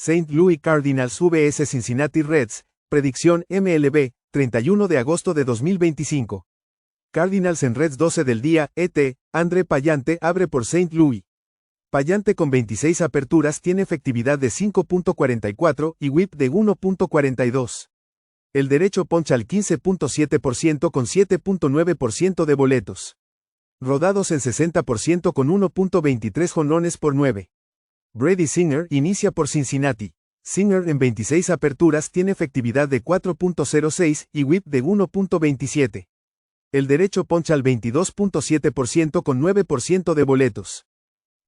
St. Louis Cardinals vs Cincinnati Reds, predicción MLB, 31 de agosto de 2025. Cardinals en Reds 12 del día, Andre Pallante abre por St. Louis. Pallante con 26 aperturas tiene efectividad de 5.44 y whip de 1.42. El derecho poncha al 15.7% con 7.9% de boletos. Rodados en 60% con 1.23 jonrones por 9. Brady Singer inicia por Cincinnati. Singer en 26 aperturas tiene efectividad de 4.06 y whip de 1.27. El derecho poncha al 22.7% con 9% de boletos.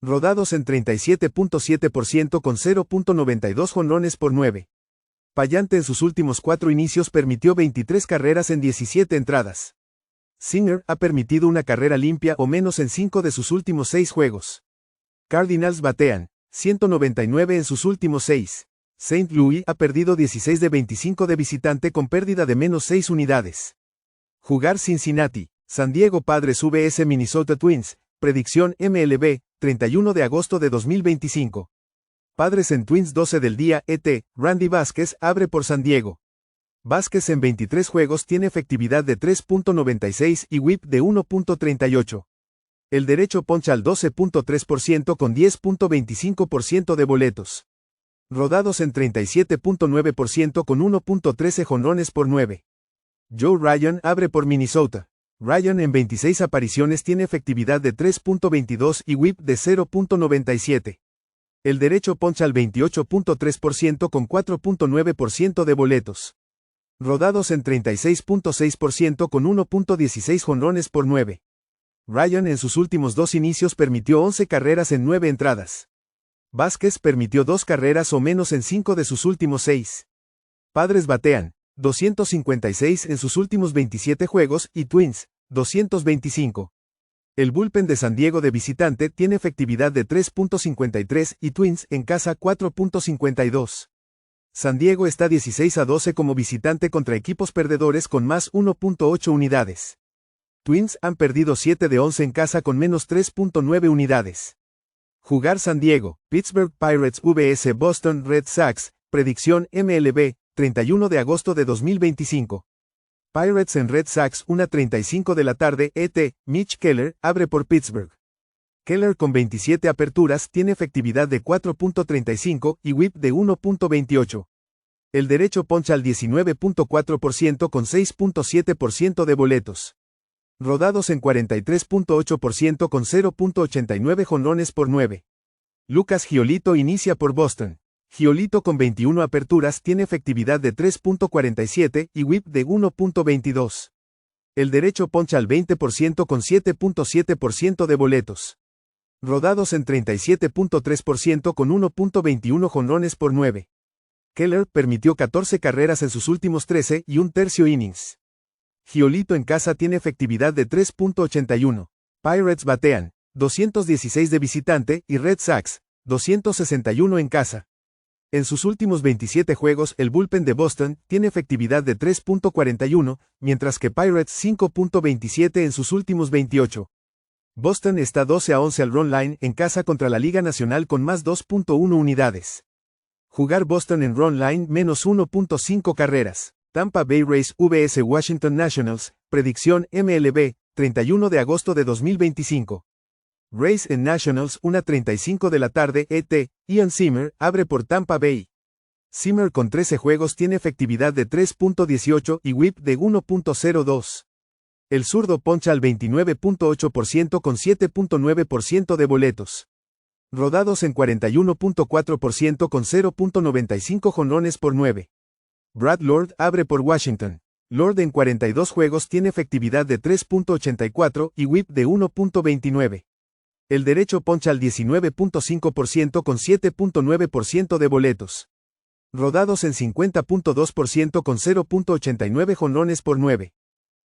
Rodados en 37.7% con 0.92 jonrones por 9. Pallante en sus últimos 4 inicios permitió 23 carreras en 17 entradas. Singer ha permitido una carrera limpia o menos en 5 de sus últimos 6 juegos. Cardinals batean 199 en sus últimos 6. St. Louis ha perdido 16 de 25 de visitante con pérdida de menos 6 unidades. Jugar Cincinnati, San Diego Padres vs Minnesota Twins, predicción MLB, 31 de agosto de 2025. Padres en Twins 12 del día, Randy Vázquez abre por San Diego. Vázquez en 23 juegos tiene efectividad de 3.96 y whip de 1.38. El derecho poncha al 12.3% con 10.25% de boletos. Rodados en 37.9% con 1.13 jonrones por 9. Joe Ryan abre por Minnesota. Ryan en 26 apariciones tiene efectividad de 3.22 y whip de 0.97. El derecho poncha al 28.3% con 4.9% de boletos. Rodados en 36.6% con 1.16 jonrones por 9. Ryan en sus últimos 2 inicios permitió 11 carreras en 9 entradas. Vázquez permitió 2 carreras o menos en 5 de sus últimos 6. Padres batean 256 en sus últimos 27 juegos y Twins 225. El bullpen de San Diego de visitante tiene efectividad de 3.53 y Twins en casa 4.52. San Diego está 16-12 como visitante contra equipos perdedores con más 1.8 unidades. Twins han perdido 7 de 11 en casa con menos 3.9 unidades. Jugar San Diego, Pittsburgh Pirates vs Boston Red Sox, predicción MLB, 31 de agosto de 2025. Pirates en Red Sox 1:35 de la tarde, Mitch Keller abre por Pittsburgh. Keller con 27 aperturas tiene efectividad de 4.35 y whip de 1.28. El derecho poncha al 19.4% con 6.7% de boletos. Rodados en 43.8% con 0.89 jonrones por 9. Lucas Giolito inicia por Boston. Giolito con 21 aperturas tiene efectividad de 3.47 y whip de 1.22. El derecho poncha al 20% con 7.7% de boletos. Rodados en 37.3% con 1.21 jonrones por 9. Keller permitió 14 carreras en sus últimos 13 y un tercio innings. Giolito en casa tiene efectividad de 3.81. Pirates batean 216 de visitante y Red Sox 261 en casa. En sus últimos 27 juegos el bullpen de Boston tiene efectividad de 3.41, mientras que Pirates 5.27 en sus últimos 28. Boston está 12-11 al run line en casa contra la Liga Nacional con más 2.1 unidades. Jugar Boston en run line menos 1.5 carreras. Tampa Bay Rays vs Washington Nationals, predicción MLB, 31 de agosto de 2025. Rays en Nationals 1:35 de la tarde, Ian Zimmer abre por Tampa Bay. Zimmer con 13 juegos tiene efectividad de 3.18 y whip de 1.02. El zurdo poncha al 29.8% con 7.9% de boletos. Rodados en 41.4% con 0.95 jonrones por 9. Brad Lord abre por Washington. Lord en 42 juegos tiene efectividad de 3.84 y whip de 1.29. El derecho poncha al 19.5% con 7.9% de boletos. Rodados en 50.2% con 0.89 jonrones por 9.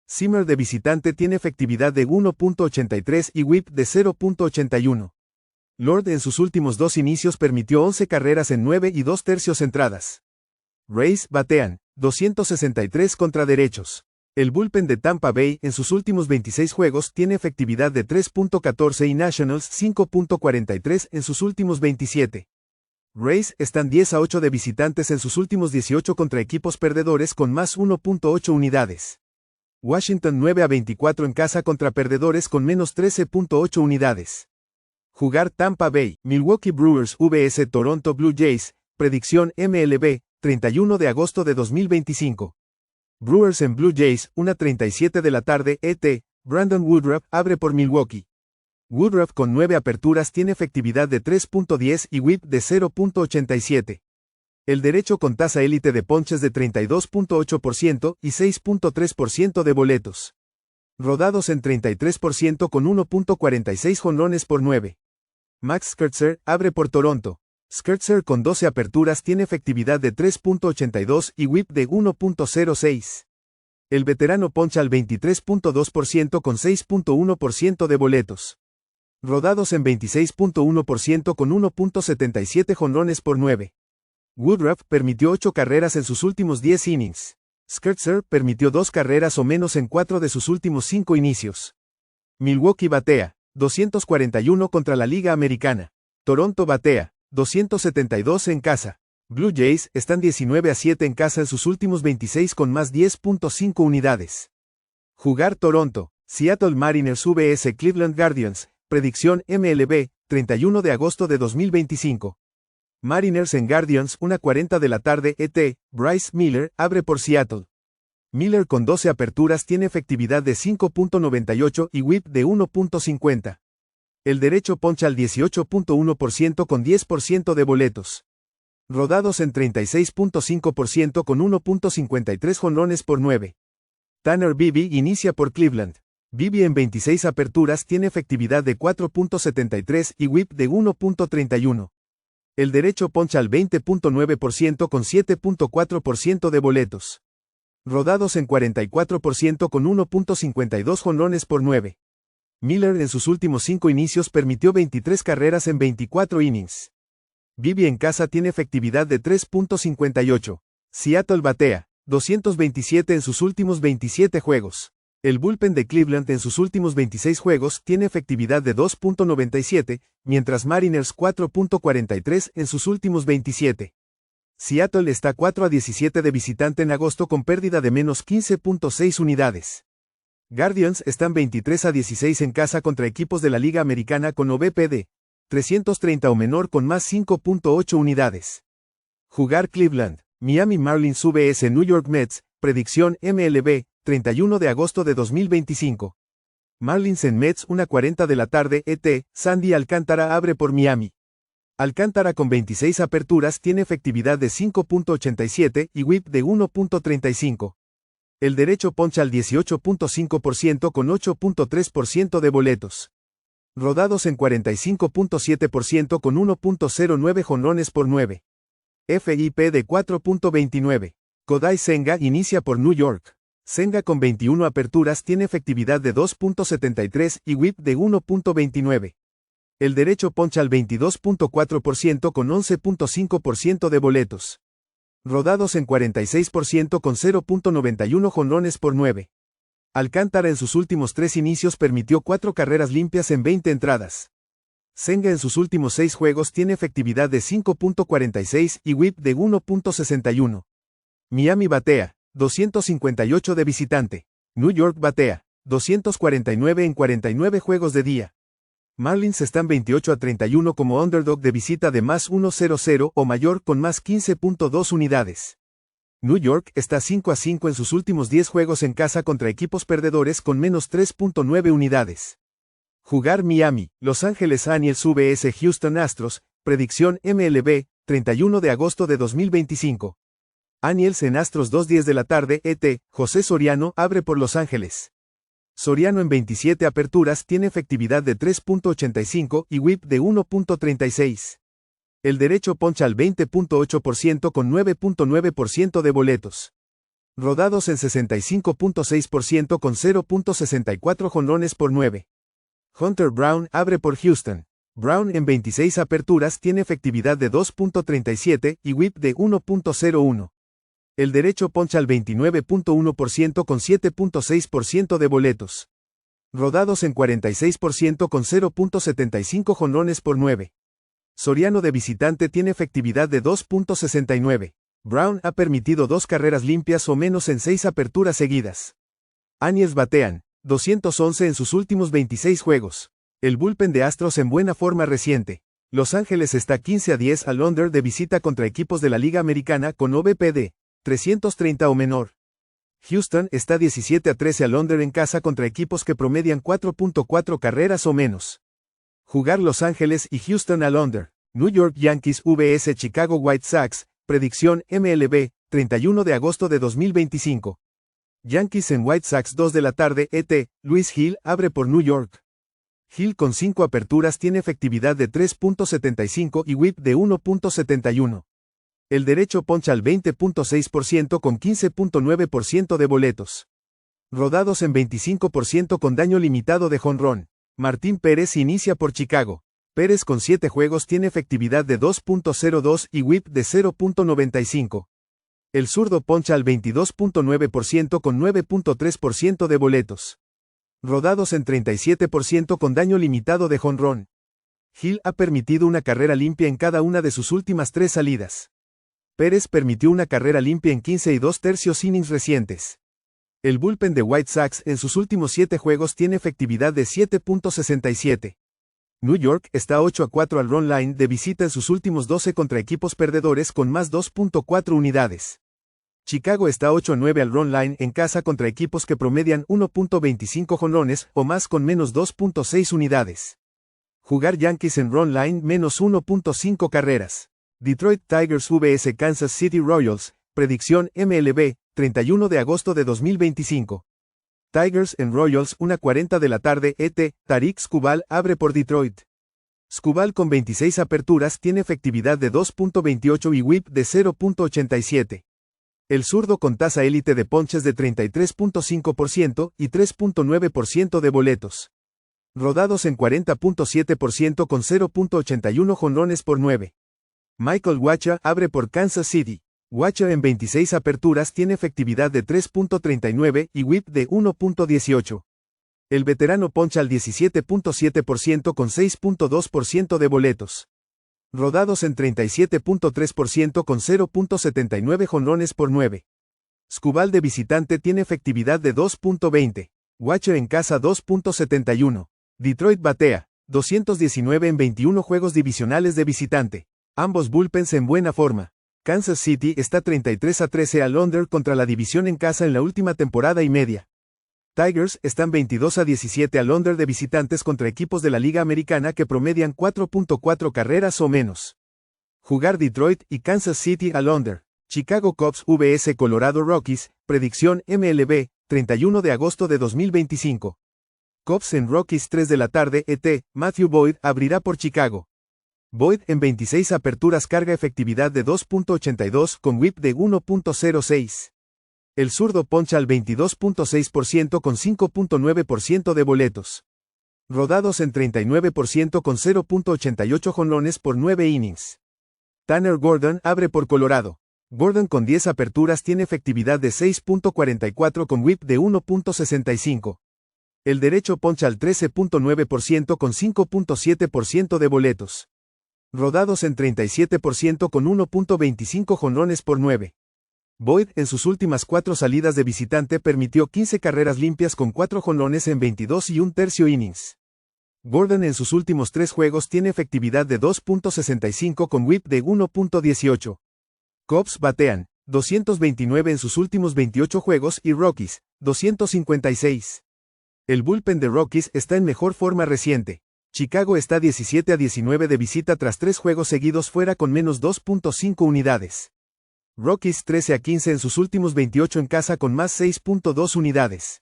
Zimmer de visitante tiene efectividad de 1.83 y whip de 0.81. Lord en sus últimos 2 inicios permitió 11 carreras en 9 y 2 tercios entradas. Rays batean 263 contra derechos. El bullpen de Tampa Bay en sus últimos 26 juegos tiene efectividad de 3.14 y Nationals 5.43 en sus últimos 27. Rays están 10-8 de visitantes en sus últimos 18 contra equipos perdedores con más 1.8 unidades. Washington 9-24 en casa contra perdedores con menos 13.8 unidades. Jugar Tampa Bay, Milwaukee Brewers vs Toronto Blue Jays, predicción MLB, 31 de agosto de 2025. Brewers en Blue Jays, 1:37 de la tarde, ET, Brandon Woodruff abre por Milwaukee. Woodruff con 9 aperturas tiene efectividad de 3.10 y whip de 0.87. El derecho con tasa élite de ponches de 32.8% y 6.3% de boletos. Rodados en 33% con 1.46 jonrones por 9. Max Scherzer abre por Toronto. Scherzer con 12 aperturas tiene efectividad de 3.82 y whip de 1.06. El veterano poncha al 23.2% con 6.1% de boletos. Rodados en 26.1% con 1.77 jonrones por 9. Woodruff permitió 8 carreras en sus últimos 10 innings. Scherzer permitió 2 carreras o menos en 4 de sus últimos 5 inicios. Milwaukee batea, 241 contra la Liga Americana. Toronto batea, 272 en casa. Blue Jays están 19-7 en casa en sus últimos 26 con más 10.5 unidades. Jugar Toronto, Seattle Mariners vs Cleveland Guardians, predicción MLB, 31 de agosto de 2025. Mariners en Guardians, 1:40 de la tarde, ET, Bryce Miller abre por Seattle. Miller con 12 aperturas tiene efectividad de 5.98 y whip de 1.50. El derecho poncha al 18.1% con 10% de boletos. Rodados en 36.5% con 1.53 jonrones por 9. Tanner Bibee inicia por Cleveland. Bibee en 26 aperturas tiene efectividad de 4.73 y whip de 1.31. El derecho poncha al 20.9% con 7.4% de boletos. Rodados en 44% con 1.52 jonrones por 9. Miller en sus últimos 5 inicios permitió 23 carreras en 24 innings. Bibee en casa tiene efectividad de 3.58. Seattle batea, 227 en sus últimos 27 juegos. El bullpen de Cleveland en sus últimos 26 juegos tiene efectividad de 2.97, mientras Mariners 4.43 en sus últimos 27. Seattle está 4-17 de visitante en agosto con pérdida de menos 15.6 unidades. Guardians están 23-16 en casa contra equipos de la Liga Americana con OVP de 330 o menor con más 5.8 unidades. Jugar Cleveland, Miami Marlins vs New York Mets, predicción MLB, 31 de agosto de 2025. Marlins en Mets, 1:40 de la tarde, ET, Sandy Alcántara abre por Miami. Alcántara con 26 aperturas tiene efectividad de 5.87 y whip de 1.35. El derecho poncha al 18.5% con 8.3% de boletos. Rodados en 45.7% con 1.09 jonrones por 9. FIP de 4.29. Kodai Senga inicia por New York. Senga con 21 aperturas tiene efectividad de 2.73 y whip de 1.29. El derecho poncha al 22.4% con 11.5% de boletos. Rodados en 46% con 0.91 jonrones por 9. Alcántara en sus últimos 3 inicios permitió 4 carreras limpias en 20 entradas. Senga en sus últimos 6 juegos tiene efectividad de 5.46 y whip de 1.61. Miami batea, 258 de visitante. New York batea, 249 en 49 juegos de día. Marlins están 28-31 como underdog de visita de más 1.00 o mayor con más 15.2 unidades. New York está 5-5 en sus últimos 10 juegos en casa contra equipos perdedores con menos 3.9 unidades. Jugar Miami, Los Ángeles Angels vs Houston Astros, predicción MLB, 31 de agosto de 2025. Angels en Astros 2:10 de la tarde, ET, José Soriano abre por Los Ángeles. Soriano en 27 aperturas tiene efectividad de 3.85 y whip de 1.36. El derecho poncha al 20.8% con 9.9% de boletos. Rodados en 65.6% con 0.64 jonrones por 9. Hunter Brown abre por Houston. Brown en 26 aperturas tiene efectividad de 2.37 y whip de 1.01. El derecho poncha al 29.1% con 7.6% de boletos. Rodados en 46% con 0.75 jonrones por 9. Soriano de visitante tiene efectividad de 2.69. Brown ha permitido 2 carreras limpias o menos en 6 aperturas seguidas. Áñez batean, 211 en sus últimos 26 juegos. El bullpen de Astros en buena forma reciente. Los Ángeles está 15-10 al under de visita contra equipos de la Liga Americana con OVP de 330 o menor. Houston está 17-13 al under en casa contra equipos que promedian 4.4 carreras o menos. Jugar Los Ángeles y Houston al under. New York Yankees vs Chicago White Sox, predicción MLB, 31 de agosto de 2025. Yankees en White Sox 2 de la tarde ET, Luis Hill abre por New York. Hill con 5 aperturas tiene efectividad de 3.75 y whip de 1.71. El derecho poncha al 20.6% con 15.9% de boletos. Rodados en 25% con daño limitado de jonrón. Martín Pérez inicia por Chicago. Pérez con 7 juegos tiene efectividad de 2.02 y whip de 0.95. El zurdo poncha al 22.9% con 9.3% de boletos. Rodados en 37% con daño limitado de jonrón. Hill ha permitido una carrera limpia en cada una de sus últimas 3 salidas. Pérez permitió una carrera limpia en 15 2/3 innings recientes. El bullpen de White Sox en sus últimos 7 juegos tiene efectividad de 7.67. New York está 8-4 al run line de visita en sus últimos 12 contra equipos perdedores con más 2.4 unidades. Chicago está 8-9 al run line en casa contra equipos que promedian 1.25 jonrones o más con menos 2.6 unidades. Jugar Yankees en run line menos 1.5 carreras. Detroit Tigers vs Kansas City Royals, predicción MLB, 31 de agosto de 2025. Tigers en Royals 1:40 de la tarde ET, Tarik Skubal abre por Detroit. Skubal con 26 aperturas tiene efectividad de 2.28 y whip de 0.87. El zurdo con tasa élite de ponches de 33.5% y 3.9% de boletos. Rodados en 40.7% con 0.81 jonrones por 9. Michael Wacha abre por Kansas City. Wacha en 26 aperturas tiene efectividad de 3.39 y whip de 1.18. El veterano poncha al 17.7% con 6.2% de boletos. Rodados en 37.3% con 0.79 jonrones por 9. Skubal de visitante tiene efectividad de 2.20. Wacha en casa 2.71. Detroit batea, 219 en 21 juegos divisionales de visitante. Ambos bullpens en buena forma. Kansas City está 33-13 al under contra la división en casa en la última temporada y media. Tigers están 22-17 al under de visitantes contra equipos de la Liga Americana que promedian 4.4 carreras o menos. Jugar Detroit y Kansas City al under. Chicago Cubs vs Colorado Rockies, predicción MLB, 31 de agosto de 2025. Cubs en Rockies 3 de la tarde ET, Matthew Boyd abrirá por Chicago. Boyd en 26 aperturas carga efectividad de 2.82 con whip de 1.06. El zurdo poncha al 22.6% con 5.9% de boletos. Rodados en 39% con 0.88 jonrones por 9 innings. Tanner Gordon abre por Colorado. Gordon con 10 aperturas tiene efectividad de 6.44 con whip de 1.65. El derecho poncha al 13.9% con 5.7% de boletos. Rodados en 37% con 1.25 jonrones por 9. Boyd en sus últimas 4 salidas de visitante permitió 15 carreras limpias con 4 jonrones en 22 1/3 innings. Gordon en sus últimos 3 juegos tiene efectividad de 2.65 con whip de 1.18. Cubs batean, 229 en sus últimos 28 juegos y Rockies, 256. El bullpen de Rockies está en mejor forma reciente. Chicago está 17-19 de visita tras 3 juegos seguidos fuera con menos 2.5 unidades. Rockies 13-15 en sus últimos 28 en casa con más 6.2 unidades.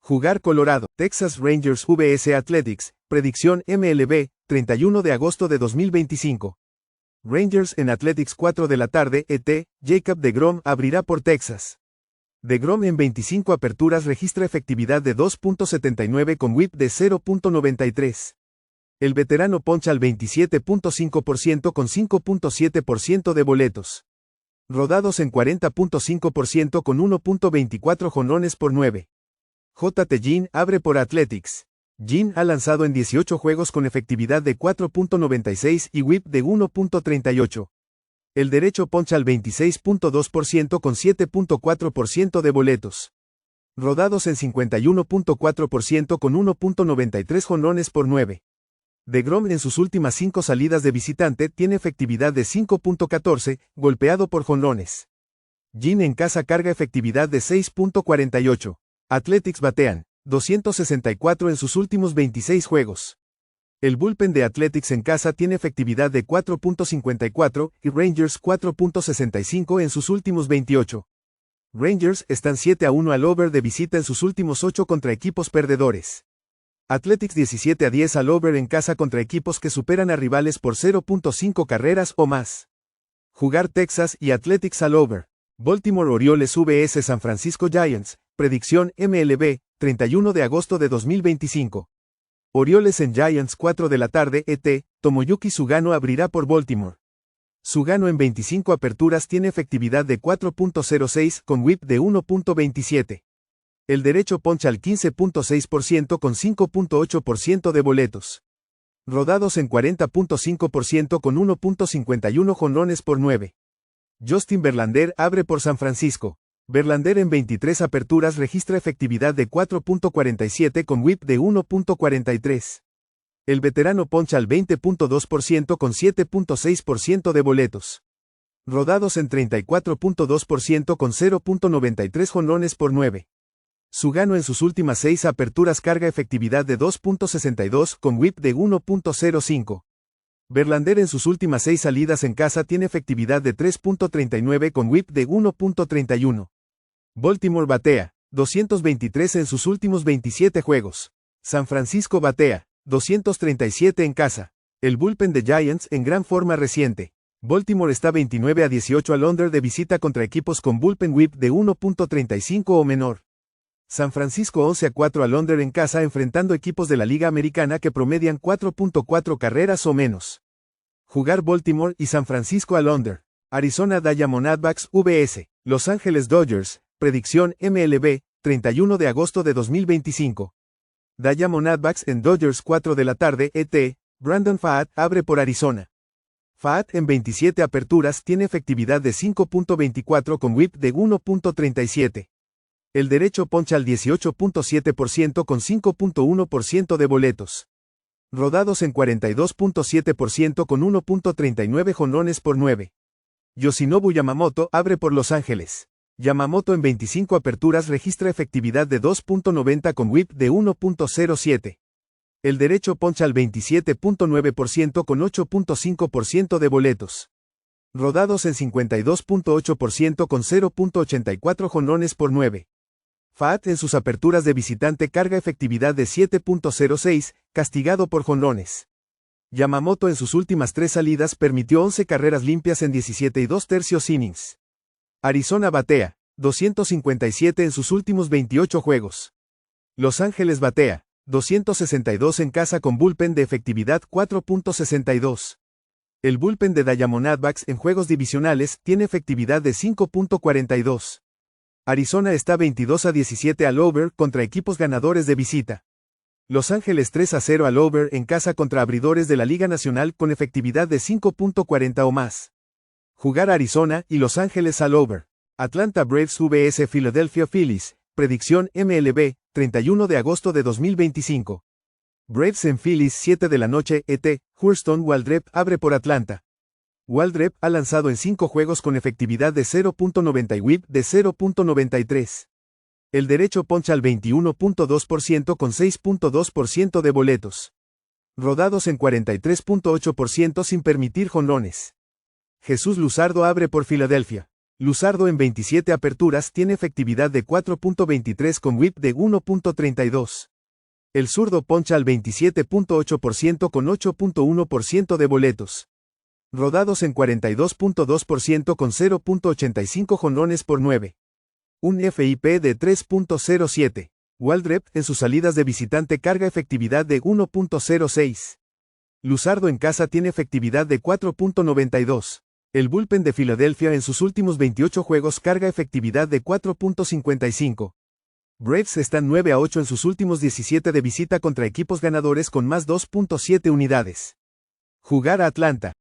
Jugar Colorado, Texas Rangers vs Athletics, predicción MLB, 31 de agosto de 2025. Rangers en Athletics 4 de la tarde ET, Jacob deGrom abrirá por Texas. DeGrom en 25 aperturas registra efectividad de 2.79 con whip de 0.93. El veterano poncha al 27.5% con 5.7% de boletos. Rodados en 40.5% con 1.24 jonrones por 9. J.T. Jean abre por Athletics. Jin ha lanzado en 18 juegos con efectividad de 4.96 y whip de 1.38. El derecho poncha al 26.2% con 7.4% de boletos. Rodados en 51.4% con 1.93 jonrones por 9. DeGrom en sus últimas 5 salidas de visitante tiene efectividad de 5.14, golpeado por jonrones. Jin en casa carga efectividad de 6.48. Athletics batean 264 en sus últimos 26 juegos. El bullpen de Athletics en casa tiene efectividad de 4.54 y Rangers 4.65 en sus últimos 28. Rangers están 7-1 al over de visita en sus últimos 8 contra equipos perdedores. Athletics 17-10 al over en casa contra equipos que superan a rivales por 0.5 carreras o más. Jugar Texas y Athletics al over. Baltimore Orioles vs San Francisco Giants, predicción MLB, 31 de agosto de 2025. Orioles en Giants 4 de la tarde ET, Tomoyuki Sugano abrirá por Baltimore. Sugano en 25 aperturas tiene efectividad de 4.06 con whip de 1.27. El derecho poncha al 15.6% con 5.8% de boletos. Rodados en 40.5% con 1.51 jonrones por 9. Justin Verlander abre por San Francisco. Verlander en 23 aperturas registra efectividad de 4.47 con whip de 1.43. El veterano poncha al 20.2% con 7.6% de boletos. Rodados en 34.2% con 0.93 jonrones por 9. Sugano en sus últimas 6 aperturas carga efectividad de 2.62 con whip de 1.05. Verlander en sus últimas 6 salidas en casa tiene efectividad de 3.39 con whip de 1.31. Baltimore batea 223 en sus últimos 27 juegos. San Francisco batea 237 en casa. El bullpen de Giants en gran forma reciente. Baltimore está 29-18 al under de visita contra equipos con bullpen whip de 1.35 o menor. San Francisco 11-4 al under en casa enfrentando equipos de la Liga Americana que promedian 4.4 carreras o menos. Jugar Baltimore y San Francisco al under. Arizona Diamondbacks vs Los Ángeles Dodgers, predicción MLB, 31 de agosto de 2025. Diamondbacks en Dodgers 4 de la tarde ET, Brandon Pfaadt abre por Arizona. Pfaadt en 27 aperturas tiene efectividad de 5.24 con whip de 1.37. El derecho poncha al 18.7% con 5.1% de boletos. Rodados en 42.7% con 1.39 jonrones por 9. Yoshinobu Yamamoto abre por Los Ángeles. Yamamoto en 25 aperturas registra efectividad de 2.90 con whip de 1.07. El derecho poncha al 27.9% con 8.5% de boletos. Rodados en 52.8% con 0.84 jonrones por 9. Pfaadt en sus aperturas de visitante carga efectividad de 7.06, castigado por jonrones. Yamamoto en sus últimas 3 salidas permitió 11 carreras limpias en 17 2/3 innings. Arizona batea 257 en sus últimos 28 juegos. Los Ángeles batea 262 en casa con bullpen de efectividad 4.62. El bullpen de Diamondbacks en juegos divisionales tiene efectividad de 5.42. Arizona está 22-17 al over contra equipos ganadores de visita. Los Ángeles 3-0 al over en casa contra abridores de la Liga Nacional con efectividad de 5.40 o más. Jugar Arizona y Los Ángeles al over. Atlanta Braves vs Philadelphia Phillies, predicción MLB, 31 de agosto de 2025. Braves en Phillies 7 de la noche ET, Hurston Waldrep abre por Atlanta. Waldrep ha lanzado en 5 juegos con efectividad de 0.90 y whip de 0.93. El derecho poncha al 21.2% con 6.2% de boletos. Rodados en 43.8% sin permitir jonrones. Jesús Luzardo abre por Filadelfia. Luzardo en 27 aperturas tiene efectividad de 4.23 con whip de 1.32. El zurdo poncha al 27.8% con 8.1% de boletos. Rodados en 42.2% con 0.85 jonrones por 9. Un FIP de 3.07. Waldrep en sus salidas de visitante carga efectividad de 1.06. Luzardo en casa tiene efectividad de 4.92. El bullpen de Filadelfia en sus últimos 28 juegos carga efectividad de 4.55. Braves están 9-8 en sus últimos 17 de visita contra equipos ganadores con más 2.7 unidades. Jugar a Atlanta.